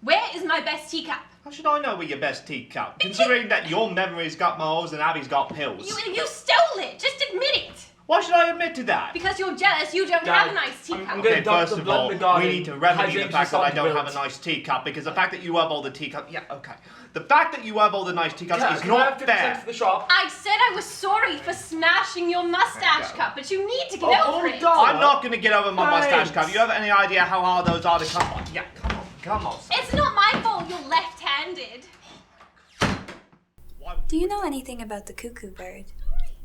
Where is my best teacup? How should I know where your best teacup? Considering that your memory's got moles and Abby's got pills. You stole it! Just admit it! Why should I admit to that? Because you're jealous you don't have a nice teacup. I'm gonna dump first the of blood all, in the garden. we need to remedy the fact that I don't have a Wilt. nice teacup, because the fact that you have all the teacups... Yeah, okay. The fact that you have all the nice teacups is Can I not have 50 cents fair. for the shop? I said I was sorry for smashing your mustache go. cup, but you need to get over it. I'm not going to get over my mustache cup. Thanks. You have any idea how hard those are to come on? Yeah, come on. It's not my fault you're left-handed. Do you know anything about the cuckoo bird?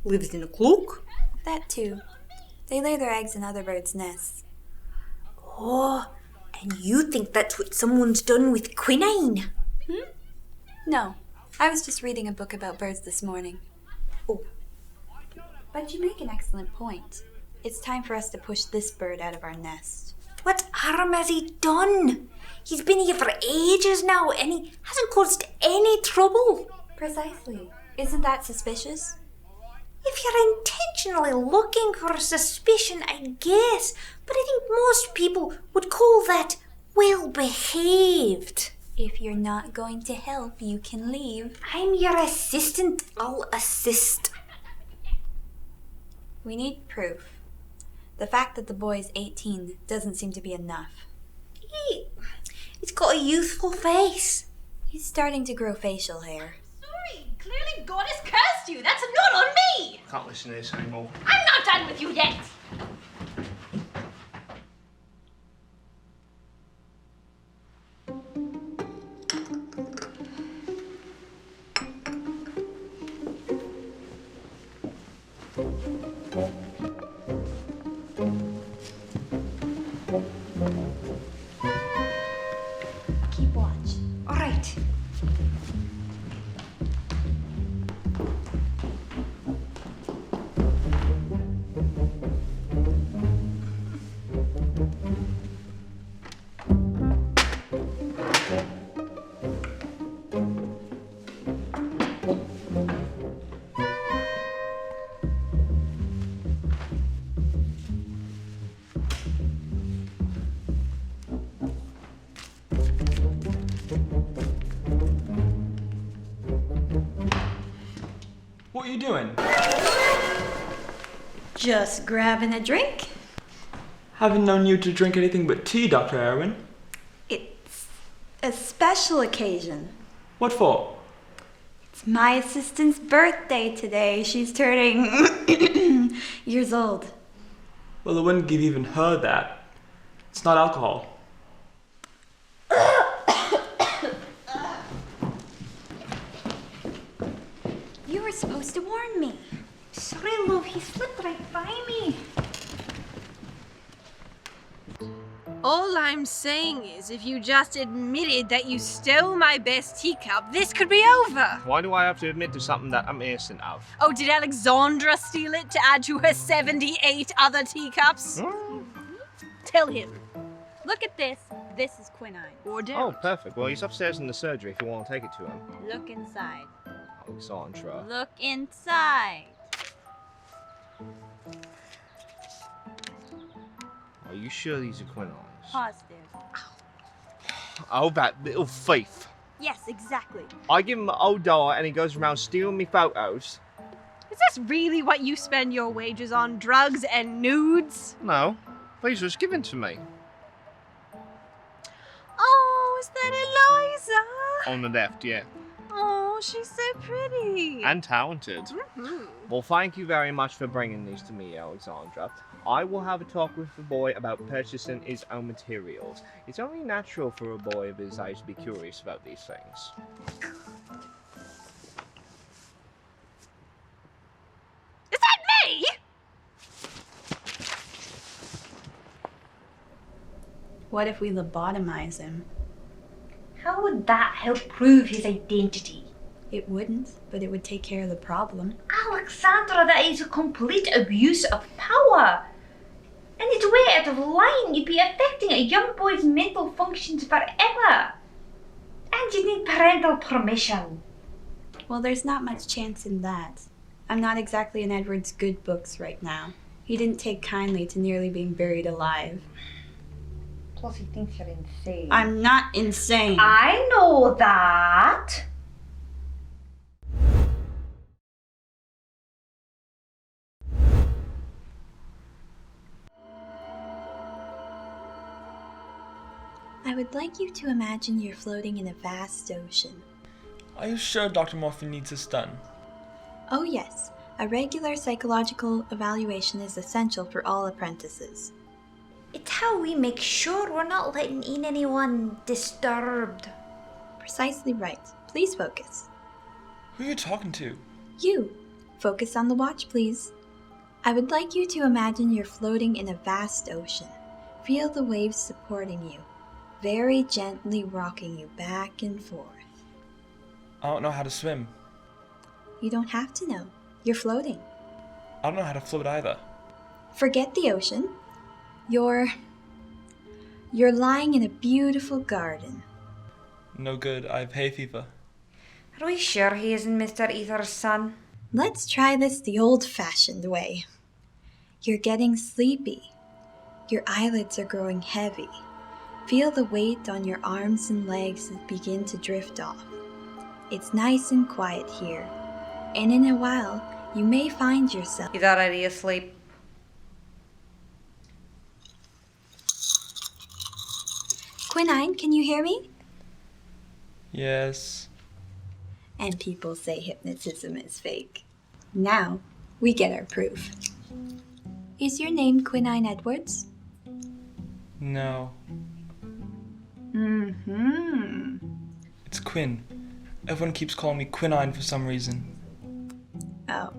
Lives in a cloak? That too. They lay their eggs in other birds' nests. Oh, and you think that's what someone's done with quinine? No, I was just reading a book about birds this morning. Oh. But you make an excellent point. It's time for us to push this bird out of our nest. What harm has he done? He's been here for ages now and he hasn't caused any trouble. Precisely. Isn't that suspicious? If you're intentionally looking for suspicion, I guess, but I think most people would call that well-behaved. If you're not going to help, you can leave. I'm your assistant. I'll assist. We need proof. The fact that the boy's 18 doesn't seem to be enough. He's got a youthful face. He's starting to grow facial hair. Sorry, clearly God has cursed you. That's not on me. I can't listen to this anymore. I'm not done with you yet. Keep watch. All right. What are you doing? Just grabbing a drink? Haven't known you to drink anything but tea, Dr. Heroin. It's A special occasion. What for? It's my assistant's birthday today. She's turning years old. Well, I wouldn't give even her that. It's not alcohol. You were supposed to warn me. Sorry, love, he slipped right by me. All I'm saying is, if you just admitted that you stole my best teacup, this could be over. Why do I have to admit to something that I'm innocent of? Oh, did Alexandra steal it to add to her 78 other teacups? Tell him. Look at this. This is Quinine. Or Oh, don't. perfect. Well, he's upstairs in the surgery if you want to take it to him. Look inside. Alexandra. Look inside. Are you sure these are quinines? Positive. Oh, that little thief. Yes, exactly. I give him an old dollar and he goes around stealing me photos. Is this really what you spend your wages on? Drugs and nudes? No, these was given to me. Oh, is that Eliza? On the left, yeah. Oh, she's so pretty. And talented. Well, thank you very much for bringing these to me, Alexandra. I will have a talk with the boy about purchasing his own materials. It's only natural for a boy of his age to be curious about these things. Is that me? What if we lobotomize him? How would that help prove his identity? It wouldn't, but it would take care of the problem. Alexandra, that is a complete abuse of power. And it's way out of line. You'd be affecting a young boy's mental functions forever. And you need parental permission. Well, there's not much chance in that. I'm not exactly in Edward's good books right now. He didn't take kindly to nearly being buried alive. Plus he thinks you're insane. I'm not insane. I know that. I would like you to imagine you're floating in a vast ocean. Are you sure Dr. Morphin needs this done? Oh yes, a regular psychological evaluation is essential for all apprentices. It's how we make sure we're not letting in anyone disturbed. Precisely right. Please focus. Who are you talking to? You. Focus on the watch, please. I would like you to imagine you're floating in a vast ocean. Feel the waves supporting you, very gently rocking you back and forth. I don't know how to swim. You don't have to know. You're floating. I don't know how to float either. Forget the ocean. You're lying in a beautiful garden. No good, I have hay fever. Are we sure he isn't Mr. Ether's son? Let's try this the old-fashioned way. You're getting sleepy. Your eyelids are growing heavy. Feel the weight on your arms and legs begin to drift off. It's nice and quiet here, and in a while, you may find yourself. He's already asleep. Quinine, can you hear me? Yes. And people say hypnotism is fake. Now, we get our proof. Is your name Quinine Edwards? No. Mm-hmm. It's Quinn. Everyone keeps calling me Quinine for some reason. Oh.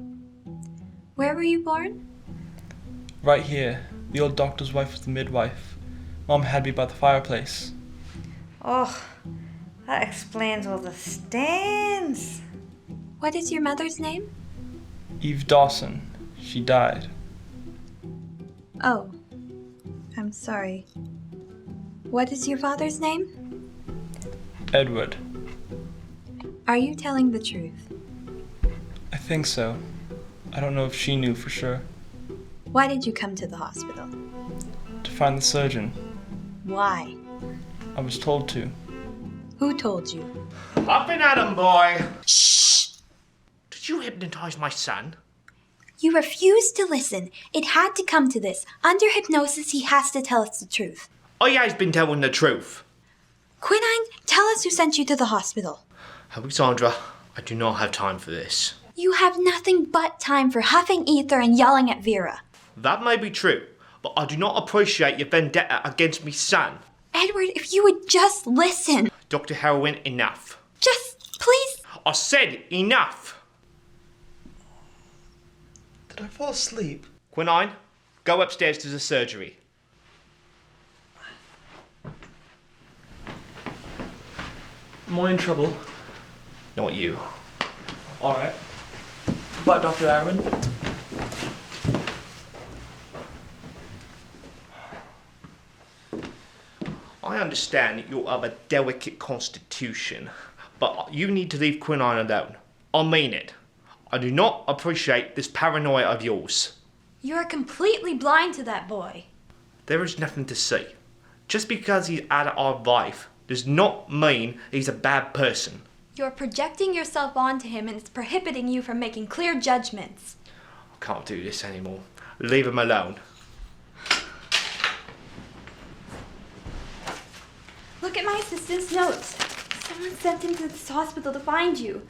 Where were you born? Right here. The old doctor's wife was the midwife. Mom had me by the fireplace. Oh, that explains all the stains. What is your mother's name? Eve Dawson. She died. Oh. I'm sorry. What is your father's name? Edward. Are you telling the truth? I think so. I don't know if she knew for sure. Why did you come to the hospital? To find the surgeon. Why? I was told to. Who told you? Up and at 'em, boy! Shh! Did you hypnotize my son? You refused to listen. It had to come to this. Under hypnosis, he has to tell us the truth. I has been telling the truth. Quinine, tell us who sent you to the hospital. Alexandra, I do not have time for this. You have nothing but time for huffing ether and yelling at Vera. That may be true, but I do not appreciate your vendetta against me son. Edward, if you would just listen. Dr. Heroin, enough. Just, please. I said enough. Did I fall asleep? Quinine, go upstairs to the surgery. Am I in trouble? Not you. Alright. Bye, Dr. Aaron. I understand that you're of a delicate constitution, but you need to leave Quinine alone. I mean it. I do not appreciate this paranoia of yours. You are completely blind to that boy. There is nothing to see. Just because he's out of our life does not mean he's a bad person. You're projecting yourself onto him and it's prohibiting you from making clear judgments. I can't do this anymore. Leave him alone. Look at my assistant's notes. Someone sent him to this hospital to find you.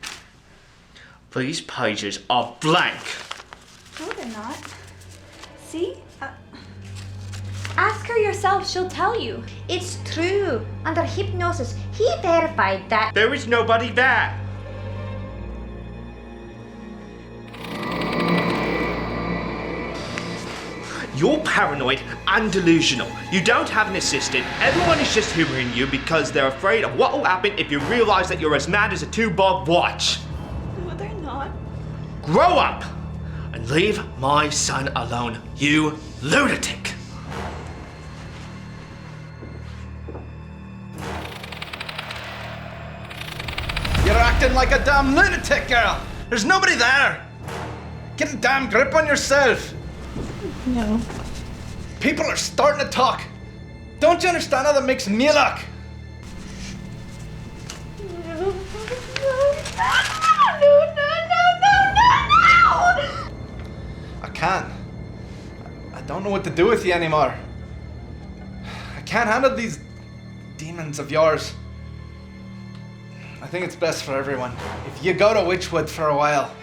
These pages are blank. No, they're not. See? Ask her yourself, she'll tell you. It's true. Under hypnosis, he verified that. There is nobody there. You're paranoid and delusional. You don't have an assistant. Everyone is just humouring you because they're afraid of what will happen if you realise that you're as mad as a 2-bob watch. No, they're not. Grow up and leave my son alone, you lunatic. You're acting like a damn lunatic, girl. There's nobody there. Get a damn grip on yourself. No. People are starting to talk. Don't you understand how that makes me look? I can't. I don't know what to do with you anymore. I can't handle these demons of yours. I think it's best for everyone if you go to Witchwood for a while.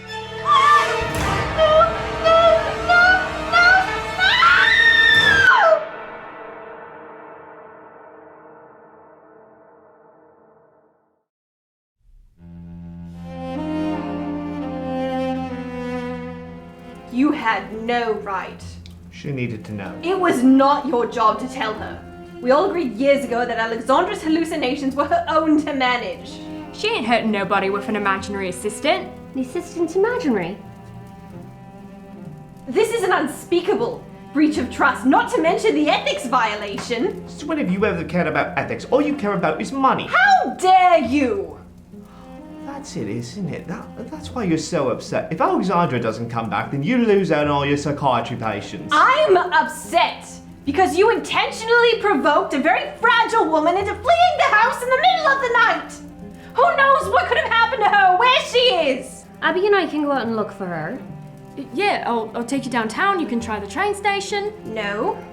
You had no right. She needed to know. It was not your job to tell her. We all agreed years ago that Alexandra's hallucinations were her own to manage. She ain't hurting nobody with an imaginary assistant. The assistant's imaginary. This is an unspeakable breach of trust, not to mention the ethics violation. So when have you ever cared about ethics? All you care about is money. How dare you! That's it, isn't it? That's why you're so upset. If Alexandra doesn't come back, then you lose out on all your psychiatry patients. I'm upset because you intentionally provoked a very fragile woman into fleeing the house in the middle of the night. Who knows what could have happened to her, where she is? Abby and I can go out and look for her. Yeah, I'll take you downtown. You can try the train station. No,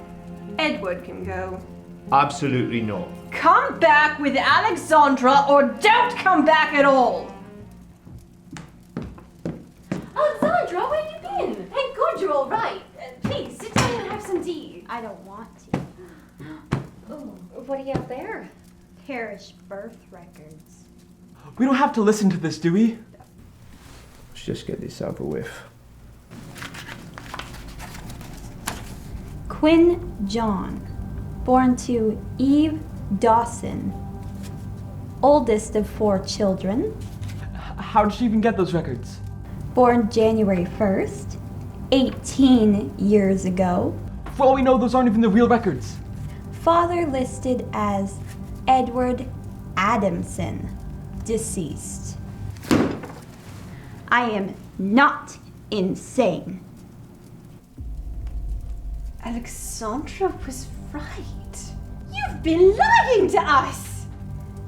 Edward can go. Absolutely not. Come back with Alexandra or don't come back at all. Alexandra, where you been? Thank God you're all right. Please, sit down and have some tea. I don't want to. Oh, what do you have there? Parish birth records. We don't have to listen to this, do we? Let's just get this over with. Quinn John, born to Eve Dawson, oldest of 4 children, How did she even get those records? born January 1st, 18 years ago. For all we know, those aren't even the real records. Father listed as Edward Adamson, deceased. I am not insane. Alexandra was right. You've been lying to us.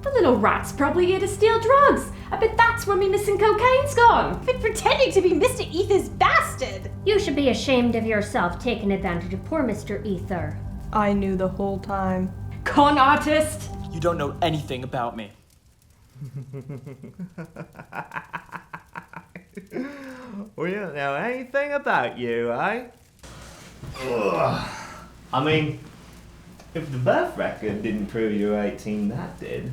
The little rat's probably here to steal drugs. I bet that's where me missing cocaine's gone. Been pretending to be Mr. Ether's bastard. You should be ashamed of yourself taking advantage of poor Mr. Ether. I knew the whole time. Con artist. You don't know anything about me. We don't know anything about you, eh? Ugh. I mean, if the birth record didn't prove you were 18, that did.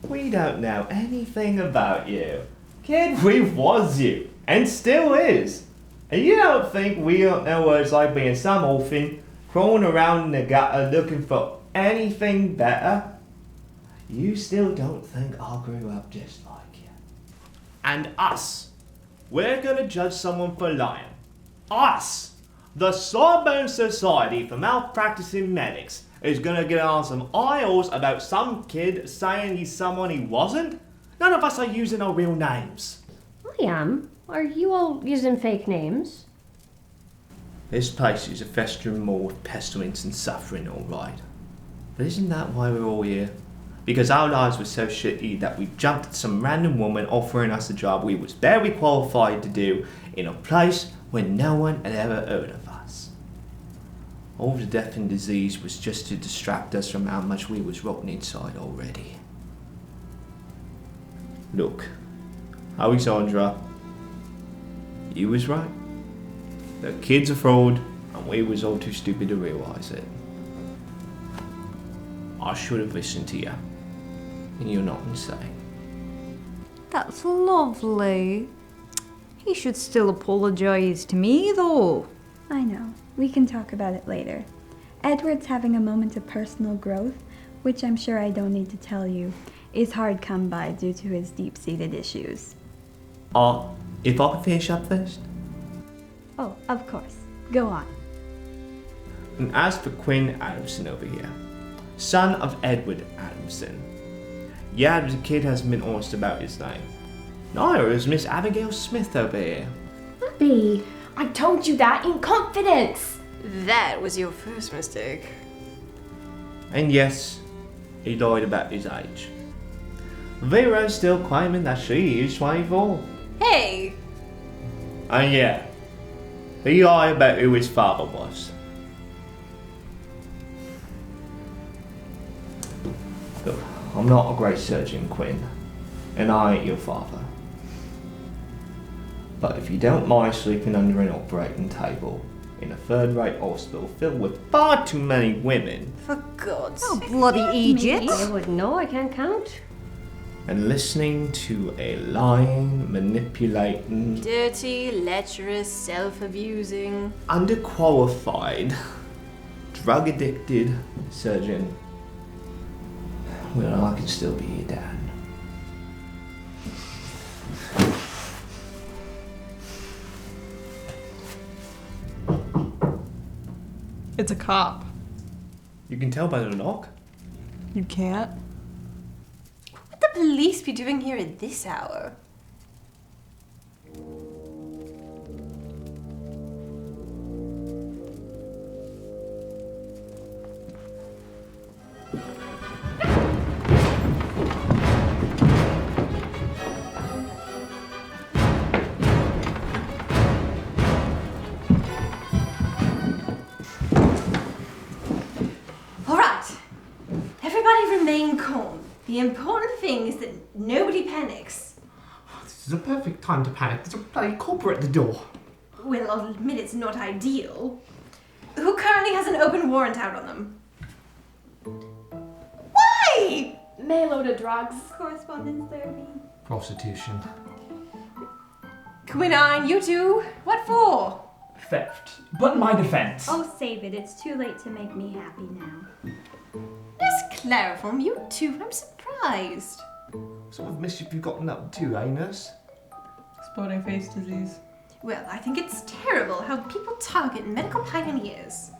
We don't know anything about you. Kid, we was you, and still is. And you don't think we don't know what it's like being some orphan, crawling around in the gutter looking for anything better? You still don't think I grew up just like you. And us, we're gonna judge someone for lying. Us, the Sawbones Society for Malpracticing Medics, is gonna get on some aisles about some kid saying he's someone he wasn't? None of us are using our real names. I am. Are you all using fake names? This place is a festering maw of pestilence and suffering, alright. But isn't that why we're all here? Because our lives were so shitty that we jumped at some random woman offering us a job we was very qualified to do in a place where no one had ever heard of us. All the death and disease was just to distract us from how much we was rotten inside already. Look, Alexandra, you was right. The kid's a fraud, and we was all too stupid to realise it. I should have listened to you, and you're not insane. That's lovely. He should still apologise to me, though. I know. We can talk about it later. Edward's having a moment of personal growth, which I'm sure I don't need to tell you, is hard come by due to his deep-seated issues. If I can finish up first? Oh, of course. Go on. And as for Quinn Adamson over here, son of Edward Adamson, yeah, the kid hasn't been honest about his name. Neither is Miss Abigail Smith over here. Abby, I told you that in confidence. That was your first mistake. And yes, he lied about his age. Vera's still claiming that she is 24. Hey! And yeah, he lied about who his father was. Look, I'm not a great surgeon, Quinn, and I ain't your father. But if you don't mind sleeping under an operating table in a third-rate hospital filled with far too many women, For God's Oh, sake. bloody Egypt. I wouldn't know, I can't count. and listening to a lying, manipulating, Dirty, lecherous, self-abusing. underqualified, drug-addicted surgeon, well, I can still be your dad. It's a cop. You can tell by the knock. You can't? What would the police be doing here at this hour? Everybody remain calm. The important thing is that nobody panics. This is a perfect time to panic. There's a bloody corporate at the door. Well, I'll admit it's not ideal. Who currently has an open warrant out on them? Why? Mail order drugs. Correspondence therapy. Prostitution. Quinine, you two. What for? Theft. But in my defense. Oh, save it. It's too late to make me happy now. That's chloroform, you two. I'm surprised. What sort of mischief you gotten up to, eh, nurse? Exploding face disease. Well, I think it's terrible how people target medical pioneers.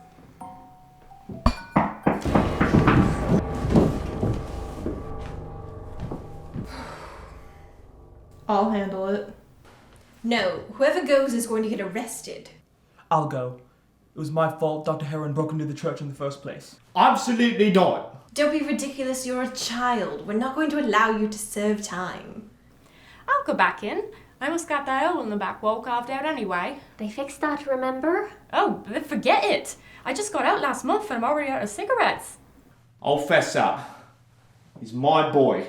I'll handle it. No, whoever goes is going to get arrested. I'll go. It was my fault Dr. Heroin broke into the church in the first place. Absolutely not. Don't be ridiculous, you're a child. We're not going to allow you to serve time. I'll go back in. I must got that hole in the back wall carved out anyway. They fixed that, remember? Oh, forget it. I just got out last month and I'm already out of cigarettes. I'll fess up. He's my boy.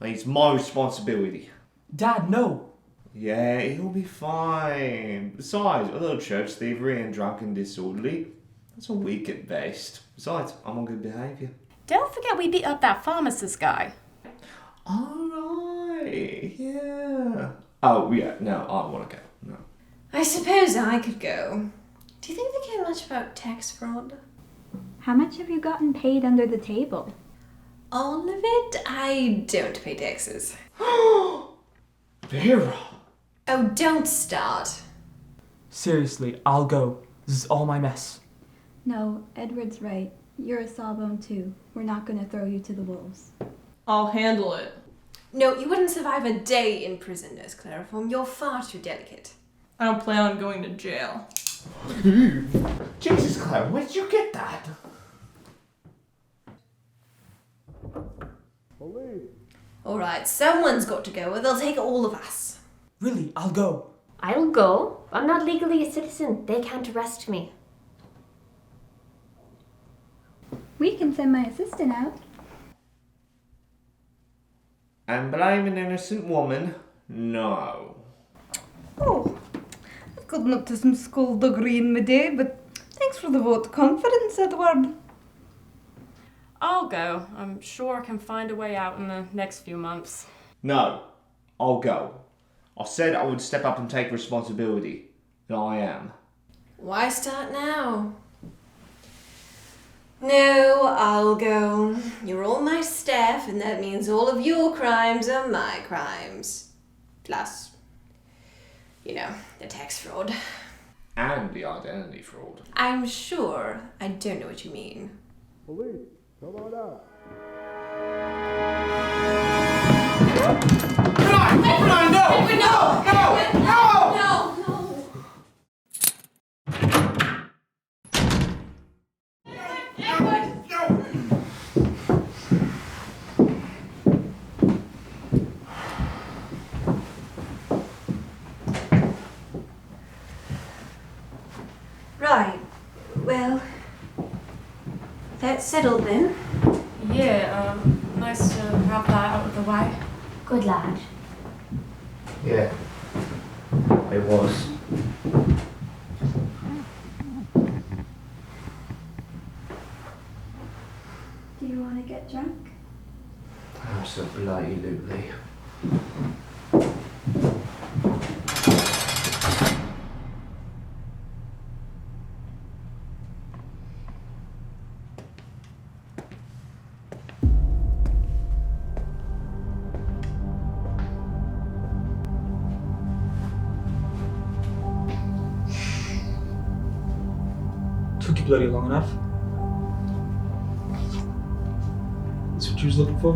And it's my responsibility. Dad, no. Yeah, he'll be fine. Besides, a little church thievery and drunk and disorderly. That's all we get best. Besides, I'm on good behaviour. Don't forget we beat up that pharmacist guy. Alright, yeah. Oh, yeah, no, I want to go. No. I suppose I could go. Do you think they care much about tax fraud? How much have you gotten paid under the table? All of it? I don't pay taxes. Vera! Oh, don't start. Seriously, I'll go. This is all my mess. No, Edward's right. You're a Sawbone too. We're not gonna throw you to the wolves. I'll handle it. No, you wouldn't survive a day in prison, Nurse Chloroform. You're far too delicate. I don't plan on going to jail. Jesus, Claire, where did you get that? Alright, someone's got to go, or they'll take all of us. Really, I'll go. I'll go. I'm not legally a citizen. They can't arrest me. We can send my assistant out. And blame an innocent woman? No. Oh, I've gotten up to some skullduggery in my day, but thanks for the vote of confidence, Edward. I'll go. I'm sure I can find a way out in the next few months. No, I'll go. I said I would step up and take responsibility. And I am. Why start now? No, I'll go. You're all my staff, and that means all of your crimes are my crimes. Plus, you know, the tax fraud. And the identity fraud. I'm sure I don't know what you mean. Police, come on out. Quinine, no! No! No! No! Right. Well, that's settled then. Yeah, nice to have that out of the way. Good lad. Yeah. It was. Do you want to get drunk? Absolutely. Took you bloody long enough. That's what you was looking for?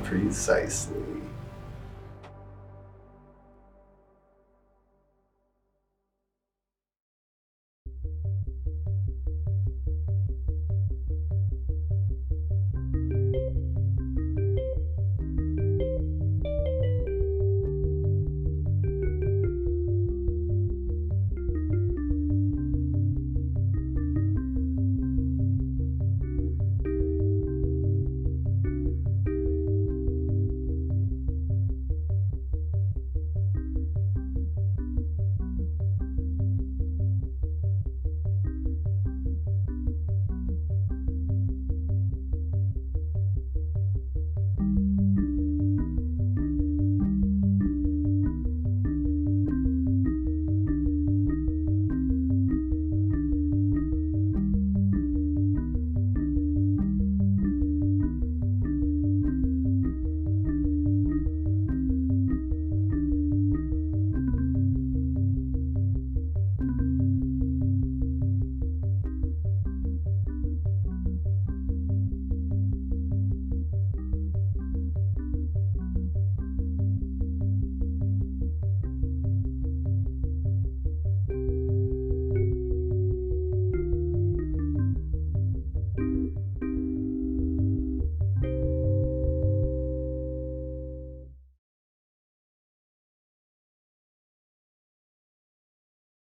Precisely.